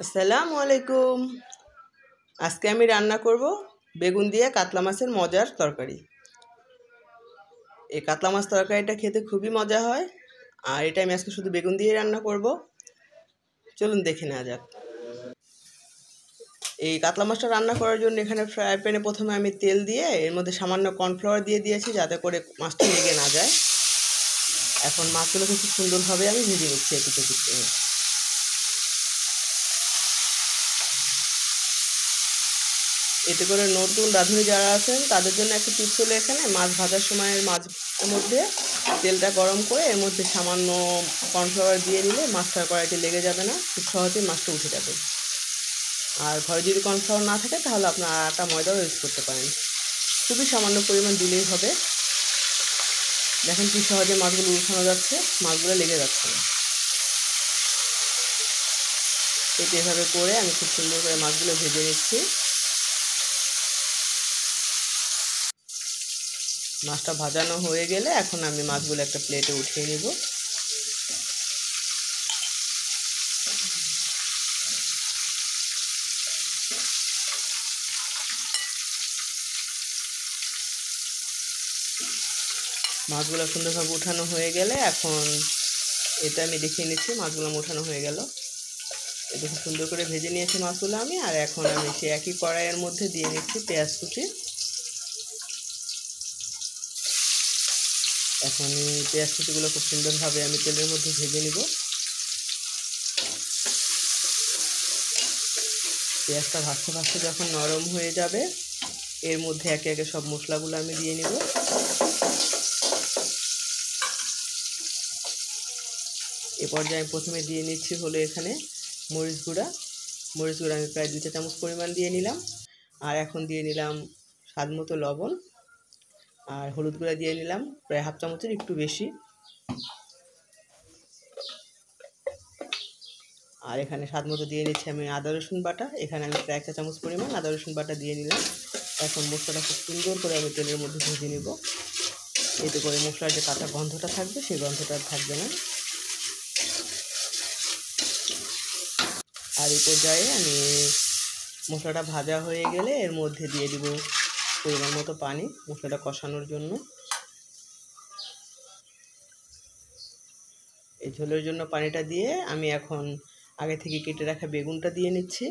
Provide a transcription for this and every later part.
আসসালামু আলাইকুম। আজকে আমি রান্না করব বেগুন দিয়ে কাতলা মাছের মজার তরকারি। এই কাতলা মাছ তরকারিটা খেতে খুবই মজা হয়, আর এটা আমি আজকে শুধু বেগুন দিয়ে রান্না করব। চলুন দেখে নেওয়া যাক। এই কাতলা মাছটা রান্না করার জন্য এখানে ফ্রাই প্যানে প্রথমে আমি তেল দিয়ে এর মধ্যে সামান্য কর্নফ্লাওয়ার দিয়ে দিয়েছি, যাতে করে মাছটা লেগে না যায়। এখন মাছগুলোকে খুব সুন্দরভাবে আমি ভেজে নিচ্ছি একটু একটু। এতে করে নতুন রাঁধুনি যারা আছেন তাদের জন্য একটা টিপস হলো, এখানে মাছ ভাজার সময় মাছের মধ্যে তেলটা গরম করে এর মধ্যে সামান্য কর্নফ্লাওয়ার দিয়ে নিলে মাছটা কড়াইতে লেগে যাবে না, খুব সহজেই মাছটা উঠে যাবে। আর ঘরে যদি কর্নফ্লাওয়ার না থাকে তাহলে আপনার আটা ময়দাও ইউজ করতে পারেন, খুবই সামান্য পরিমাণ দিলেই হবে। দেখেন কি সহজে মাছগুলো উঠানো যাচ্ছে, মাছগুলো লেগে যাচ্ছে না। এভাবে করে আমি খুব সুন্দর করে মাছগুলো ভেজে নিচ্ছি। মাছটা ভাজানো হয়ে গেলে এখন আমি মাছগুলো একটা প্লেটে উঠিয়ে নিব। মাছগুলো সুন্দরভাবে উঠানো হয়ে গেলে এখন এটা আমি দেখিয়ে নিচ্ছি। মাছগুলো উঠানো হয়ে গেল, এটা খুব সুন্দর করে ভেজে নিয়েছি মাছগুলো আমি। আর এখন আমি সেই একই কড়াইয়ের মধ্যে দিয়ে নিচ্ছি পেঁয়াজ কুচি। এখন এই পেঁয়াজ কুচিগুলো খুব সুন্দরভাবে আমি তেলের মধ্যে ভেজে নিব। পেঁয়াজটা ভাজতে ভাজতে যখন নরম হয়ে যাবে, এর মধ্যে একে একে সব মশলাগুলো আমি দিয়ে নিব। এ পর্যায়ে আমি প্রথমে দিয়ে নিচ্ছি হলো এখানে মরিচ গুঁড়া। মরিচ গুঁড়া আমি প্রায় 2 চা চামচ পরিমাণ দিয়ে নিলাম। আর এখন দিয়ে নিলাম স্বাদ মতো লবণ, আর হলুদ গুঁড়া দিয়ে নিলাম প্রায় 1/2 চামচের একটু বেশি। আর এখানে স্বাদ মতো দিয়ে নিচ্ছি আমি আদা রসুন বাটা। এখানে আমি প্রায় 1 চা চামচ পরিমাণ আদা রসুন বাটা দিয়ে নিলাম। এখন মশলাটা খুব সুন্দর করে আমি তেলের মধ্যে ভেজে নেব। এতে করে মশলার যে কাঁচা গন্ধটা থাকবে সেই গন্ধটা থাকবে না। আর এই পর্যায়ে আমি মশলাটা ভাজা হয়ে গেলে এর মধ্যে দিয়ে দিব পরিমাণ মতো পানি, মশলাটা কষানোর জন্য। এই ঝোলের জন্য পানিটা দিয়ে আমি এখন আগে থেকে কেটে রাখা বেগুনটা দিয়ে নিচ্ছি।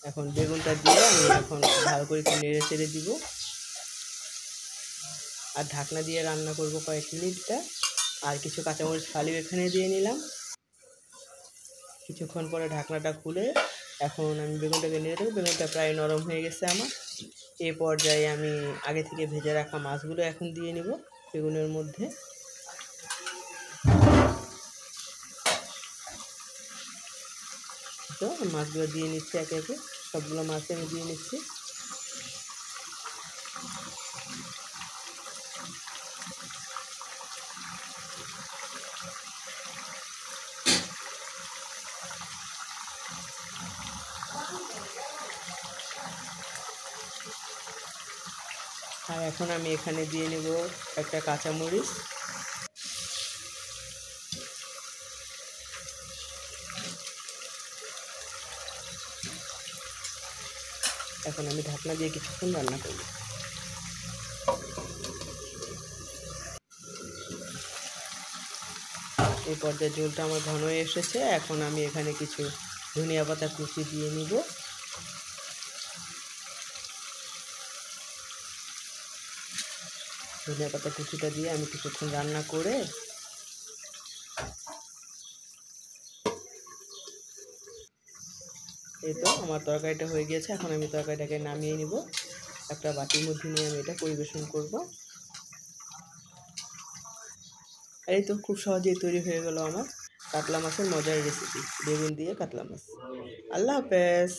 এখন বেগুনটা দিয়ে আমি এখন ভালো করে একটু নেড়ে চেড়ে দিব। আর ঢাকনা দিয়ে রান্না করব কয়েক মিনিটটা। আর কিছু কাঁচামরিচ ফালি এখানে দিয়ে নিলাম। কিছুক্ষণ পরে ঢাকনাটা খুলে এখন আমি বেগুনটাকে নেড়ে দেবো। বেগুনটা প্রায় নরম হয়ে গেছে আমার। এই পর্যায়ে আমি আগে থেকে ভেজে রাখা মাছগুলো এখন দিয়ে নিব বেগুনের মধ্যে। তো মাছগুলো দিয়ে নিচ্ছি একে একে, সবগুলো মাছ আমি দিয়ে নিচ্ছি। আর এখন আমি এখানে দিয়ে নেব একটা কাঁচামরিচ। এখন আমি ঢাকনা দিয়ে কিছুক্ষণ রান্না করব। এই পর্যায়ে ঝোলটা আমার ঘন হয়ে এসেছে। এখন আমি এখানে কিছু ধনিয়া পাতা কুচি দিয়ে নিব। ধনিয়া পাতা কুচিটা দিয়ে আমি কিছুক্ষণ রান্না করে এই তো আমার তরকারিটা হয়ে গিয়েছে। এখন আমি তরকারিটাকে নামিয়ে নিব, একটা বাটির মধ্যে নিয়ে আমি এটা পরিবেশন করব। এই তো খুব সহজেই তৈরি হয়ে গেল আমার কাতলা মাছের মজার রেসিপি, বেগুন দিয়ে কাতলা মাছ। আল্লাহ হাফেজ।